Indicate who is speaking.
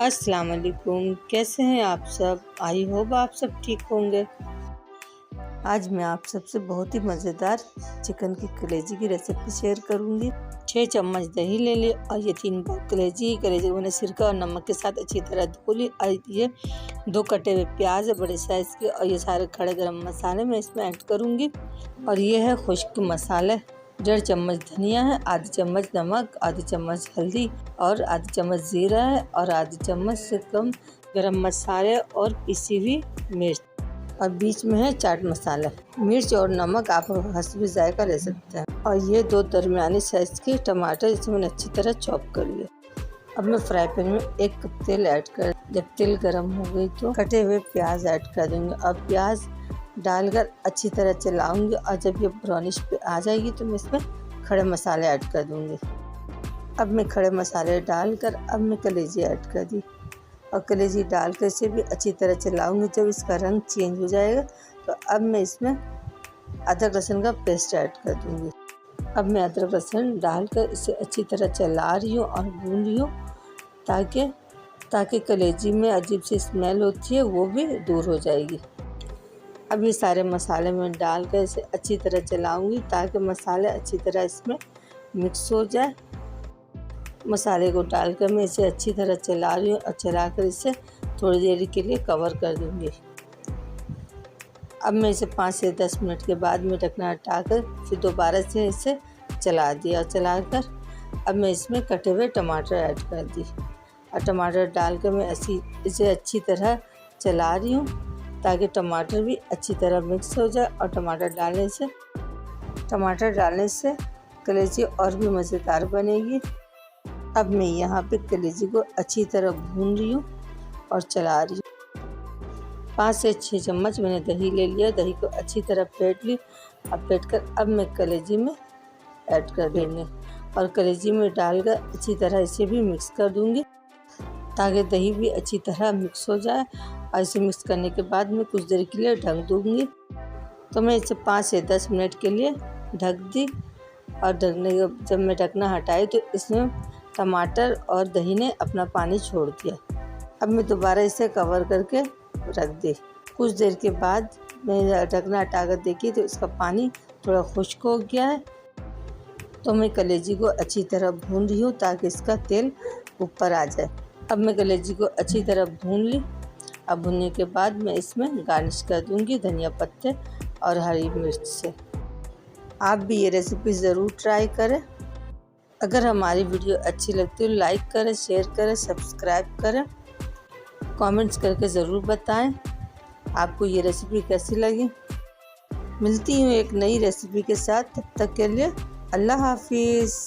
Speaker 1: अस्सलाम वालेकुम। कैसे हैं आप सब? आई होप आप सब ठीक होंगे। आज मैं आप सबसे बहुत ही मज़ेदार चिकन की कलेजी की रेसिपी शेयर करूंगी। 6 चम्मच दही ले ली और ये 3 कलेजी को मैंने सिरका और नमक के साथ अच्छी तरह धो ली। और ये 2 कटे हुए प्याज है बड़े साइज़ के, और ये सारे खड़े गरम मसाले मैं इसमें ऐड करूंगी। और ये है खुश्क मसाले, 1.5 चम्मच धनिया है, आधी चम्मच नमक, आधी चम्मच हल्दी और आधी चम्मच ज़ीरा है, और आधी चम्मच से कम गरम मसाले और पिसी हुई मिर्च, और बीच में है चाट मसाला। मिर्च और नमक आप हस्बे जायका ले सकते हैं। और ये 2 दरमियानी साइज़ के टमाटर, इसे मैंने अच्छी तरह चॉप कर लिया। अब मैं फ्राई पैन में 1 कप तेल ऐड कर, जब तेल गर्म हो गई तो कटे हुए प्याज ऐड कर दूँगी। और प्याज डालकर अच्छी तरह चलाऊंगी, और जब ये ब्राउनिश पे आ जाएगी तो मैं इसमें खड़े मसाले ऐड कर दूंगी। अब मैं खड़े मसाले डालकर अब मैं कलेजी ऐड कर दी, और कलेजी डालकर इसे भी अच्छी तरह चलाऊंगी। जब इसका रंग चेंज हो जाएगा तो अब मैं इसमें अदरक लहसुन का पेस्ट ऐड कर दूंगी। अब मैं अदरक लहसुन डालकर इसे अच्छी तरह चला रही हूँ और भून रही हूँ, ताकि कलेजी में अजीब सी स्मेल होती है वो भी दूर हो जाएगी। अब ये सारे मसाले मैं डालकर इसे अच्छी तरह चलाऊंगी, ताकि मसाले अच्छी तरह इसमें मिक्स हो जाए। मसाले को डालकर मैं इसे अच्छी तरह चला रही हूँ, और चलाकर इसे थोड़ी देर के लिए कवर कर दूंगी। अब मैं इसे 5 से 10 मिनट के बाद में ढकना हटाकर फिर दोबारा से इसे चला दिया, और चलाकर अब मैं इसमें कटे हुए टमाटर ऐड कर दी, और टमाटर डालकर मैं इसे अच्छी तरह चला रही हूँ, ताकि टमाटर भी अच्छी तरह मिक्स हो जाए। और टमाटर डालने से कलेजी और भी मज़ेदार बनेगी। अब मैं यहाँ पे कलेजी को अच्छी तरह भून रही हूँ और चला रही हूँ। 5 से 6 चम्मच मैंने दही ले लिया, दही को अच्छी तरह फेंट ली। अब फेंट कर अब मैं कलेजी में ऐड कर देंगे, और कलेजी में डालकर अच्छी तरह इसे भी मिक्स कर दूँगी, ताकि दही भी अच्छी तरह मिक्स हो जाए। और इसे मिक्स करने के बाद मैं कुछ देर के लिए ढक दूँगी। तो मैं इसे 5 से 10 मिनट के लिए ढक दी, और जब मैं ढकना हटाई तो इसमें टमाटर और दही ने अपना पानी छोड़ दिया। अब मैं दोबारा इसे कवर करके रख दी। कुछ देर के बाद मैं ढकना हटाकर देखी तो इसका पानी थोड़ा खुश्क हो गया है। तो मैं कलेजी को अच्छी तरह भून रही हूँ, ताकि इसका तेल ऊपर आ जाए। अब मैं कलेजी को अच्छी तरह भून ली। अब भुनने के बाद मैं इसमें गार्निश कर दूंगी धनिया पत्ते और हरी मिर्च से। आप भी ये रेसिपी ज़रूर ट्राई करें। अगर हमारी वीडियो अच्छी लगती है लाइक करें, शेयर करें, सब्सक्राइब करें, कमेंट्स करके ज़रूर बताएं आपको ये रेसिपी कैसी लगी। मिलती हूँ एक नई रेसिपी के साथ, तब तक के लिए अल्लाह हाफिज़।